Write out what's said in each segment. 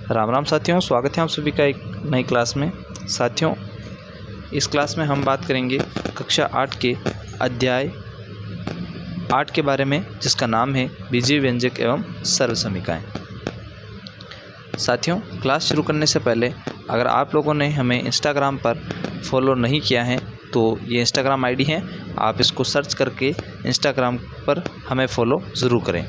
राम राम साथियों, स्वागत है आप सभी का एक नई क्लास में। साथियों, इस क्लास में हम बात करेंगे कक्षा 8 के अध्याय 8 के बारे में, जिसका नाम है बीजीय व्यंजक एवं सर्वसमीकाएँ। साथियों, क्लास शुरू करने से पहले अगर आप लोगों ने हमें इंस्टाग्राम पर फॉलो नहीं किया है तो ये इंस्टाग्राम आईडी है, आप इसको सर्च करके इंस्टाग्राम पर हमें फॉलो ज़रूर करें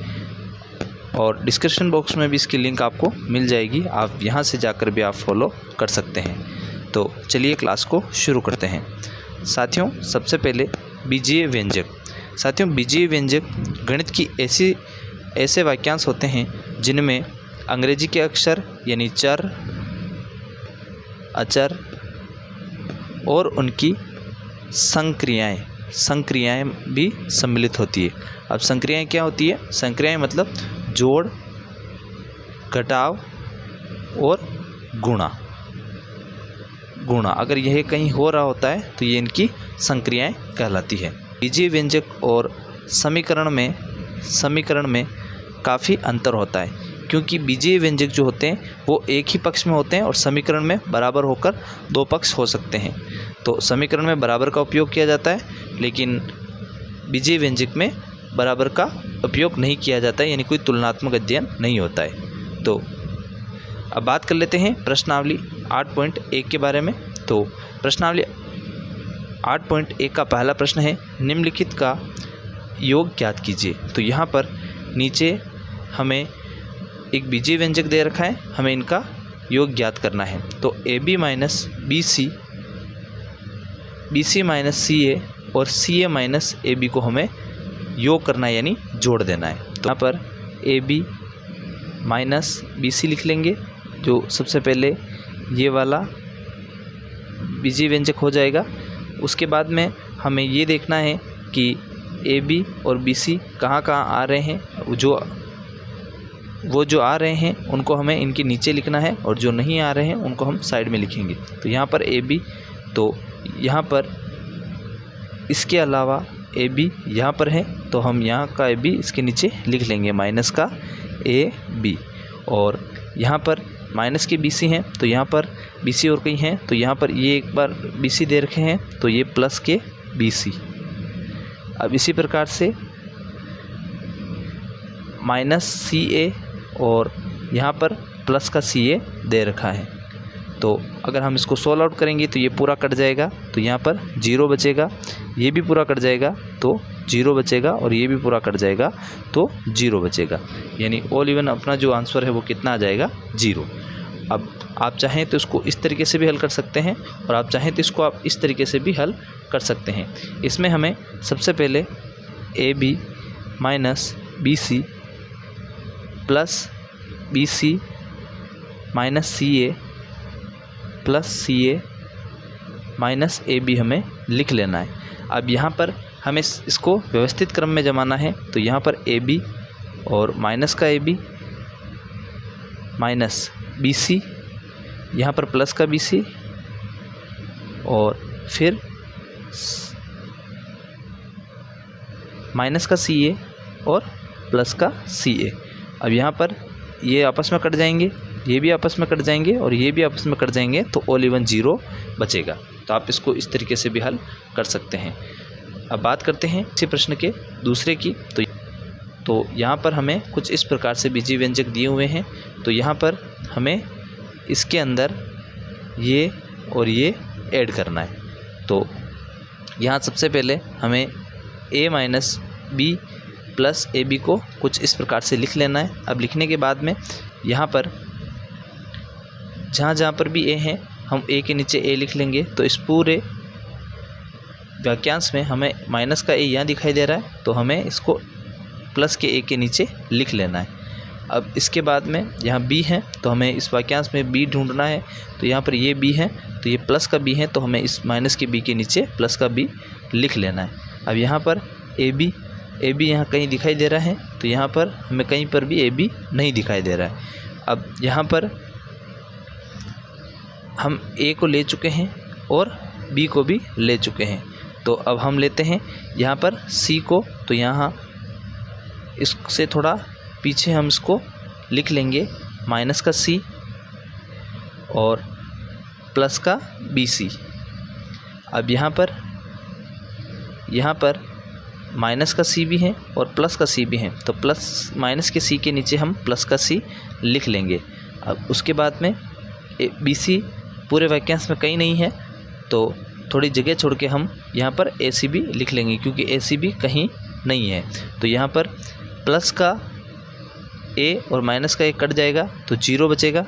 और डिस्क्रिप्शन बॉक्स में भी इसकी लिंक आपको मिल जाएगी, आप यहाँ से जाकर भी आप फॉलो कर सकते हैं। तो चलिए क्लास को शुरू करते हैं। साथियों, सबसे पहले बीजीय व्यंजक। साथियों, बीजीय व्यंजक गणित की ऐसे वाक्यांश होते हैं जिनमें अंग्रेजी के अक्षर यानी चर, अचर और उनकी संक्रियाएं भी सम्मिलित होती है। अब संक्रियाएं क्या होती है? संक्रियाएं मतलब जोड़, घटाव और गुणा। अगर यह कहीं हो रहा होता है तो ये इनकी संक्रियाएं कहलाती है। बीजीय व्यंजक और समीकरण में काफ़ी अंतर होता है, क्योंकि बीजीय व्यंजक जो होते हैं वो एक ही पक्ष में होते हैं और समीकरण में बराबर होकर दो पक्ष हो सकते हैं। तो समीकरण में बराबर का उपयोग किया जाता है, लेकिन बीजीय व्यंजक में बराबर का उपयोग नहीं किया जाता है, यानी कोई तुलनात्मक अध्ययन नहीं होता है। तो अब बात कर लेते हैं प्रश्नावली 8.1 के बारे में। तो प्रश्नावली 8.1 का पहला प्रश्न है, निम्नलिखित का योग ज्ञात कीजिए। तो यहाँ पर नीचे हमें एक बीजीय व्यंजक दे रखा है, हमें इनका योग ज्ञात करना है। तो AB minus BC minus CA और CA माइनस AB को हमें योग करना है, यानी जोड़ देना है। तो यहाँ पर AB माइनस BC लिख लेंगे, जो सबसे पहले ये वाला बीजीय व्यंजक हो जाएगा। उसके बाद में हमें ये देखना है कि AB और BC कहाँ आ रहे हैं। वो जो आ रहे हैं उनको हमें इनके नीचे लिखना है और जो नहीं आ रहे हैं उनको हम साइड में लिखेंगे। तो यहाँ पर AB, तो यहाँ पर इसके अलावा AB यहाँ पर है, तो हम यहाँ का AB इसके नीचे लिख लेंगे, माइनस का AB। और यहाँ पर माइनस के BC हैं, तो यहाँ पर BC और कहीं हैं, तो यहाँ पर ये एक बार BC दे रखे हैं, तो ये प्लस के BC। अब इसी प्रकार से माइनस CA और यहाँ पर प्लस का CA दे रखा है। तो अगर हम इसको सोल्व आउट करेंगे तो ये पूरा कट जाएगा, तो यहाँ पर 0 बचेगा, ये भी पूरा कट जाएगा तो 0 बचेगा, और ये भी पूरा कट जाएगा तो 0 बचेगा, यानी ऑल इवन अपना जो आंसर है वो कितना आ जाएगा? 0। अब आप चाहें तो इसको इस तरीके से भी हल कर सकते हैं और आप चाहें तो इसको आप इस तरीके से भी हल कर सकते हैं। इसमें हमें सबसे पहले AB minus BC plus BC minus CA plus CA minus AB हमें लिख लेना है। अब यहाँ पर हमें इसको व्यवस्थित क्रम में जमाना है। तो यहाँ पर AB और माइनस का AB माइनस BC, यहाँ पर प्लस का BC और फिर माइनस का CA और प्लस का CA। अब यहाँ पर ये आपस में कट जाएंगे, ये भी आपस में कट जाएंगे और ये भी आपस में कट जाएंगे, तो ऑल इवन 0 बचेगा। तो आप इसको इस तरीके से भी हल कर सकते हैं। अब बात करते हैं इसी प्रश्न के दूसरे की। तो यहाँ पर हमें कुछ इस प्रकार से बीजीय व्यंजक दिए हुए हैं। तो यहाँ पर हमें इसके अंदर ये और ये ऐड करना है। तो यहाँ सबसे पहले हमें A minus B plus AB को कुछ इस प्रकार से लिख लेना है। अब लिखने के बाद में यहाँ पर जहाँ पर भी A है हम A के नीचे A लिख लेंगे। तो इस पूरे वाक्यांश में हमें माइनस का A यहाँ दिखाई दे रहा है, तो हमें इसको प्लस के A के नीचे लिख लेना है। अब इसके बाद में यहाँ B है, तो हमें इस वाक्यांश में B ढूंढना है। तो यहाँ पर ये B है, तो ये प्लस का B है, तो हमें इस माइनस के B के नीचे प्लस का B लिख लेना है। अब यहाँ पर AB यहाँ कहीं दिखाई दे रहा है, तो यहाँ पर हमें कहीं पर भी AB नहीं दिखाई दे रहा है। अब यहाँ पर हम A को ले चुके हैं और B को भी ले चुके हैं। तो अब हम लेते हैं यहाँ पर C को। तो यहाँ इससे थोड़ा पीछे हम इसको लिख लेंगे, माइनस का C और प्लस का BC। अब यहाँ पर माइनस का C भी है और प्लस का C भी है, तो प्लस माइनस के C के नीचे हम प्लस का C लिख लेंगे। अब उसके बाद में BC पूरे वाक्यांश में कहीं नहीं है, तो थोड़ी जगह छोड़ के हम यहाँ पर AC भी लिख लेंगे, क्योंकि AC भी कहीं नहीं है। तो यहाँ पर प्लस का A और माइनस का A कट जाएगा तो 0 बचेगा,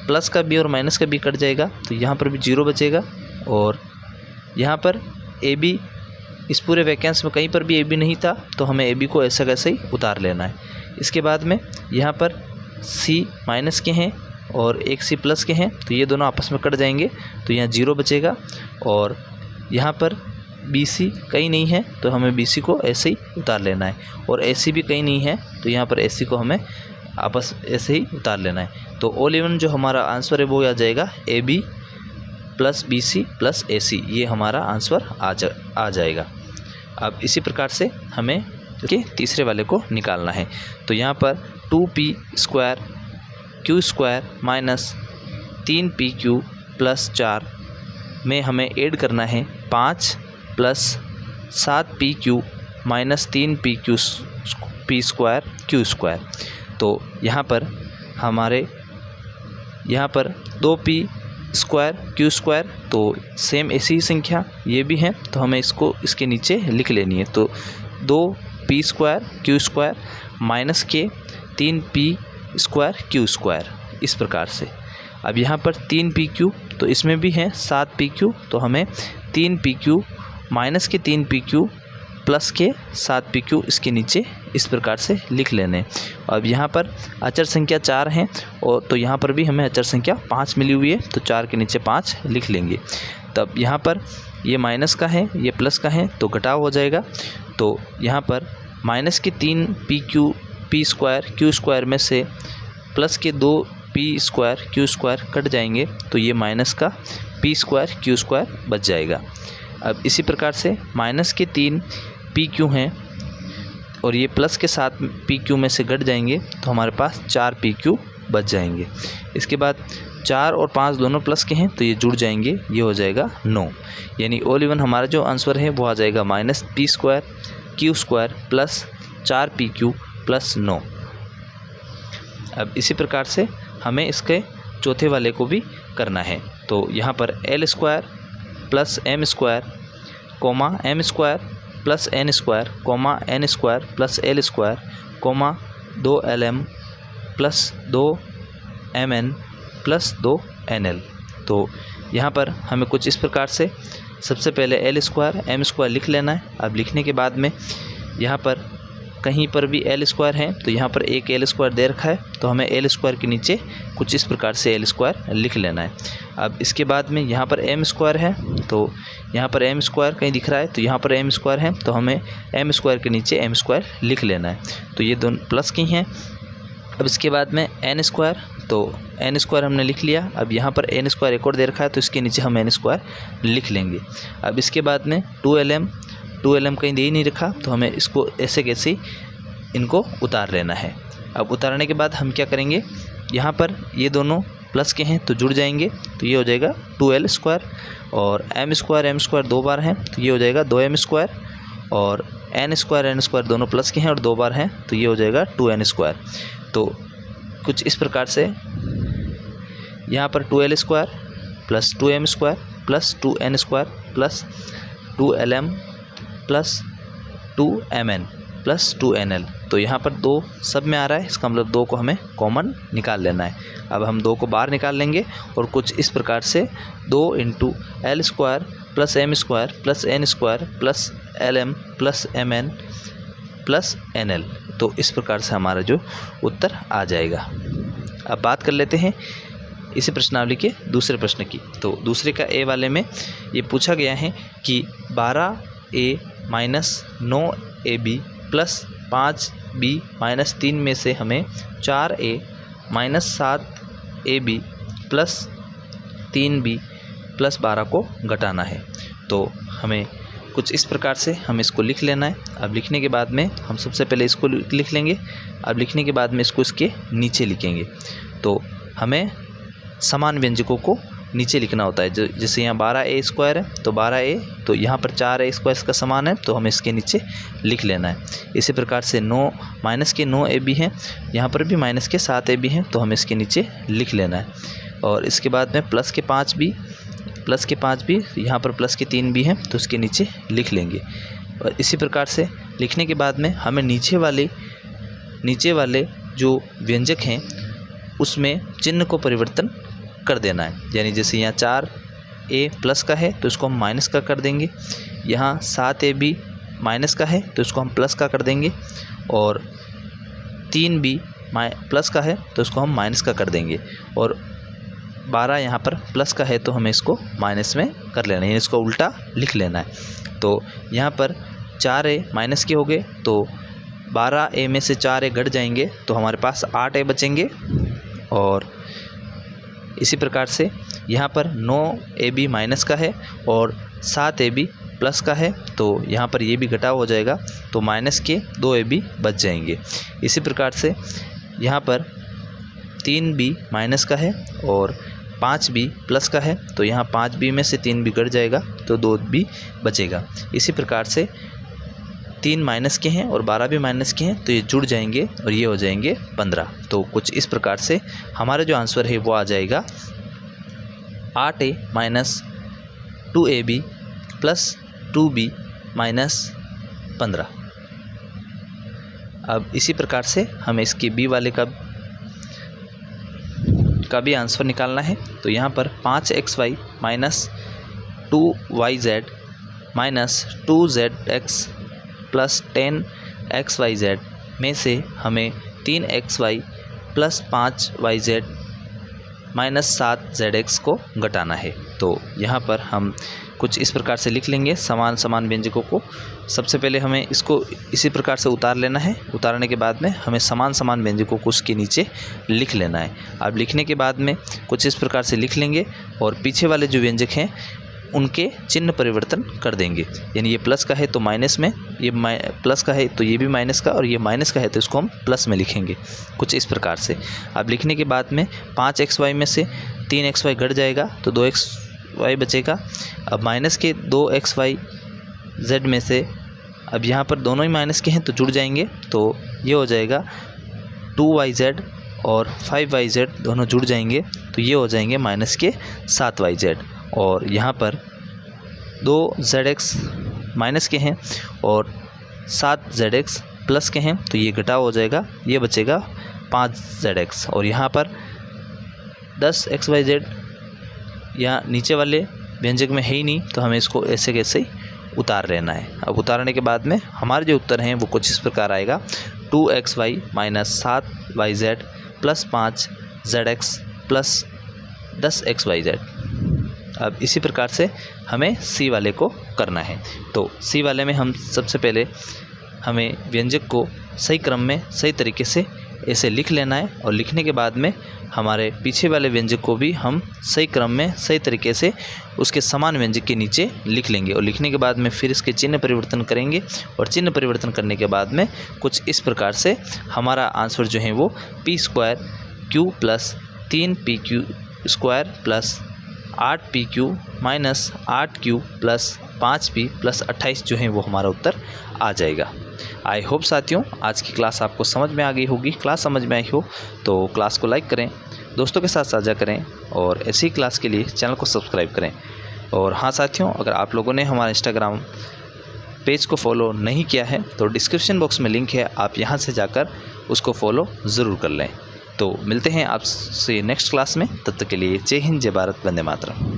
प्लस का B और माइनस का B कट जाएगा तो यहाँ पर भी 0 बचेगा, और यहाँ पर AB, इस पूरे वाक्यांश में कहीं पर भी AB नहीं था, तो हमें AB को ऐसा कैसे ही उतार लेना है। इसके बाद में यहाँ पर C माइनस के हैं और एक C प्लस के हैं, तो ये दोनों आपस में कट जाएंगे, तो यहाँ 0 बचेगा, और यहाँ पर BC कहीं नहीं है, तो हमें BC को ऐसे ही उतार लेना है, और AC भी कहीं नहीं है, तो यहाँ पर AC को हमें आपस ऐसे ही उतार लेना है। तो ऑल इवन जो हमारा आंसर है वो आ जाएगा AB plus BC plus AC, ये हमारा आंसर आ जाएगा। अब इसी प्रकार से हमें के तीसरे वाले को निकालना है। तो यहाँ पर 2p square q square minus 3pq plus 4 में हमें ऐड करना है 5 plus 7pq minus 3pq p square q square. तो यहाँ पर 2p स्क्वायर q स्क्वायर, तो सेम ऐसी ही संख्या ये भी है, तो हमें इसको इसके नीचे लिख लेनी है। तो 2p square q square minus के 3p स्क्वायर q स्क्वायर, इस प्रकार से। अब यहाँ पर 3pq, तो इसमें भी है 7pq, तो हमें 3pq माइनस के 3pq प्लस के 7pq इसके नीचे इस प्रकार से लिख लेने। अब यहाँ पर अचर संख्या 4 हैं, और तो यहाँ पर भी हमें अचर संख्या 5 मिली हुई है, तो 4 के नीचे 5 लिख लेंगे। तब यहाँ पर ये माइनस का है, ये प्लस का है, तो घटाव हो जाएगा। तो यहाँ पर माइनस के 3pq p square q square में से प्लस के 2p square q square cut जाएंगे, तो ये माइनस का p स्क्वायर q स्क्वायर बच जाएगा। अब इसी प्रकार से माइनस के 3pq हैं और ये प्लस के 7pq में से घट जाएंगे, तो हमारे पास 4pq बच जाएंगे। इसके बाद 4 और 5 दोनों प्लस के हैं, तो ये जुड़ जाएंगे, ये हो जाएगा 9। यानी ऑल इवन हमारा जो आंसर है वो आ जाएगा minus p square q square plus 4pq plus 9। अब इसी प्रकार से हमें इसके चौथे वाले को भी करना है। तो यहाँ पर l square plus m square comma m square plus n square comma n square plus l square comma 2lm plus 2mn plus 2nl। तो यहाँ पर हमें कुछ इस प्रकार से सबसे पहले l स्क्वायर m स्क्वायर लिख लेना है। अब लिखने के बाद में यहाँ पर कहीं पर भी l स्क्वायर है, तो यहाँ पर एक l स्क्वायर दे रखा है, तो हमें l स्क्वायर के नीचे कुछ इस प्रकार से l स्क्वायर लिख लेना है। अब इसके बाद में यहाँ पर m स्क्वायर है, तो यहाँ पर m स्क्वायर कहीं दिख रहा है, तो यहाँ पर m स्क्वायर है, तो हमें m स्क्वायर के नीचे m स्क्वायर लिख लेना है। तो ये दोनों प्लस की हैं। अब इसके बाद में n स्क्वायर, तो n स्क्वायर हमने लिख लिया। अब यहाँ पर n स्क्वायर एक और दे रखा है, तो इसके नीचे हम n स्क्वायर लिख लेंगे। अब इसके बाद में 2lm कहीं दे ही नहीं रखा, तो हमें इसको ऐसे कैसे इनको उतार लेना है। अब उतारने के बाद हम क्या करेंगे, यहाँ पर ये दोनों प्लस के हैं तो जुड़ जाएंगे, तो ये हो जाएगा 2l स्क्वायर, और m स्क्वायर 2 बार हैं, तो ये हो जाएगा 2m स्क्वायर, और n स्क्वायर दोनों प्लस के हैं और 2 बार हैं, तो ये हो जाएगा 2n स्क्वायर। तो कुछ इस प्रकार से यहाँ पर 2l square plus 2m square plus 2n square plus 2lm plus 2mn plus 2nl, तो यहाँ पर 2 सब में आ रहा है, इसका मतलब 2 को हमें कॉमन निकाल लेना है। अब हम 2 को बाहर निकाल लेंगे, और कुछ इस प्रकार से 2 into l square plus m square plus n square plus lm plus mn plus nl, तो इस प्रकार से हमारा जो उत्तर आ जाएगा। अब बात कर लेते हैं इसी प्रश्नावली के दूसरे प्रश्न की। तो दूसरे का ए वाले में ये पूछा गया है कि 12a minus 9ab plus 5b minus 3 में से हमें 4a minus 7ab plus 3b plus 12 को घटाना है। तो हमें कुछ इस प्रकार से हमें इसको लिख लेना है। अब लिखने के बाद में हम सबसे पहले इसको लिख लेंगे। अब लिखने के बाद में इसको इसके नीचे लिखेंगे। तो हमें समान व्यंजकों को नीचे लिखना होता है। जैसे यहाँ 12a² है तो 12a, तो यहाँ पर 4a² इसका समान है तो हमें इसके नीचे लिख लेना है। इसी प्रकार से 9 माइनस के 9ab हैं, यहाँ पर भी माइनस के 7ab हैं तो हमें इसके नीचे लिख लेना है। और इसके बाद में प्लस के 5b, यहाँ पर प्लस के 3b हैं तो इसके नीचे लिख लेंगे। और इसी प्रकार से लिखने के बाद में हमें नीचे वाले जो व्यंजक हैं उसमें चिन्ह को परिवर्तन कर देना है। यानी जैसे यहाँ 4a प्लस का है तो इसको हम माइनस का कर देंगे, यहाँ 7ab माइनस का है तो इसको हम प्लस का कर देंगे, और 3b प्लस का है तो इसको हम माइनस का कर देंगे, और 12 यहाँ पर प्लस का है तो हमें इसको माइनस में कर लेना है, इसको उल्टा लिख लेना है। तो यहाँ पर 4a माइनस के हो गए तो 12a में से 4a घट जाएंगे तो हमारे पास 8a बचेंगे। और इसी प्रकार से यहाँ पर 9ab माइनस का है और 7ab प्लस का है तो यहाँ पर ये भी घटाव हो जाएगा तो माइनस के 2ab बच जाएंगे। इसी प्रकार से यहाँ पर 3b माइनस का है और 5b प्लस का है तो यहाँ 5b में से 3b घट जाएगा तो 2b बचेगा। इसी प्रकार से 3 माइनस के हैं और 12 भी माइनस के हैं तो ये जुड़ जाएंगे और ये हो जाएंगे 15। तो कुछ इस प्रकार से हमारा जो आंसर है वो आ जाएगा 8a minus 2ab plus 2b minus 15। अब इसी प्रकार से हमें इसके b वाले का भी आंसर निकालना है। तो यहाँ पर 5xy minus 2yz minus 2zx plus 10xyz में से हमें 3xy plus 5yz minus 7zx को घटाना है। तो यहाँ पर हम कुछ इस प्रकार से लिख लेंगे समान व्यंजकों को। सबसे पहले हमें इसको इसी प्रकार से उतार लेना है। उतारने के बाद में हमें समान व्यंजकों को उसके नीचे लिख लेना है। अब लिखने के बाद में कुछ इस प्रकार से लिख लेंगे और पीछे वाले जो व्यंजक हैं उनके चिन्ह परिवर्तन कर देंगे। यानी ये प्लस का है तो माइनस में, ये प्लस का है तो ये भी माइनस का, और ये माइनस का है तो इसको हम प्लस में लिखेंगे कुछ इस प्रकार से। अब लिखने के बाद में 5xy में से 3xy घट जाएगा तो 2xy बचेगा। अब माइनस के 2xyz में से, अब यहाँ पर दोनों ही माइनस के हैं तो जुड़ जाएंगे तो ये हो जाएगा 2yz और 5yz दोनों जुड़ जाएंगे तो ये हो जाएंगे माइनस के 7yz। और यहाँ पर 2zx माइनस के हैं और 7zx प्लस के हैं तो ये घटाव हो जाएगा, ये बचेगा 5zx। और यहाँ पर 10xyz यहाँ नीचे वाले व्यंजक में है ही नहीं तो हमें इसको ऐसे कैसे ही उतार लेना है। अब उतारने के बाद में हमारे जो उत्तर हैं वो कुछ इस प्रकार आएगा 2xy minus 7yz plus 5zx plus 10xyz। अब इसी प्रकार से हमें सी वाले को करना है। तो सी वाले में हम सबसे पहले हमें व्यंजक को सही क्रम में सही तरीके से ऐसे लिख लेना है, और लिखने के बाद में हमारे पीछे वाले व्यंजक को भी हम सही क्रम में सही तरीके से उसके समान व्यंजक के नीचे लिख लेंगे। और लिखने के बाद में फिर इसके चिन्ह परिवर्तन करेंगे, और चिन्ह परिवर्तन करने के बाद में कुछ इस प्रकार से हमारा आंसर जो है वो p² plus 3pq² plus 8pq minus 8q plus 5p plus 28 जो है वो हमारा उत्तर आ जाएगा। आई होप साथियों आज की क्लास आपको समझ में आ गई होगी। क्लास समझ में आई हो तो क्लास को लाइक करें, दोस्तों के साथ साझा करें, और ऐसी क्लास के लिए चैनल को सब्सक्राइब करें। और हाँ साथियों, अगर आप लोगों ने हमारा इंस्टाग्राम पेज को फॉलो नहीं किया है तो डिस्क्रिप्शन बॉक्स में लिंक है, आप यहाँ से जाकर उसको फॉलो ज़रूर कर लें। तो मिलते हैं आपसे नेक्स्ट क्लास में, तब तक के लिए जय हिंद, जय भारत, वंदे मातरम।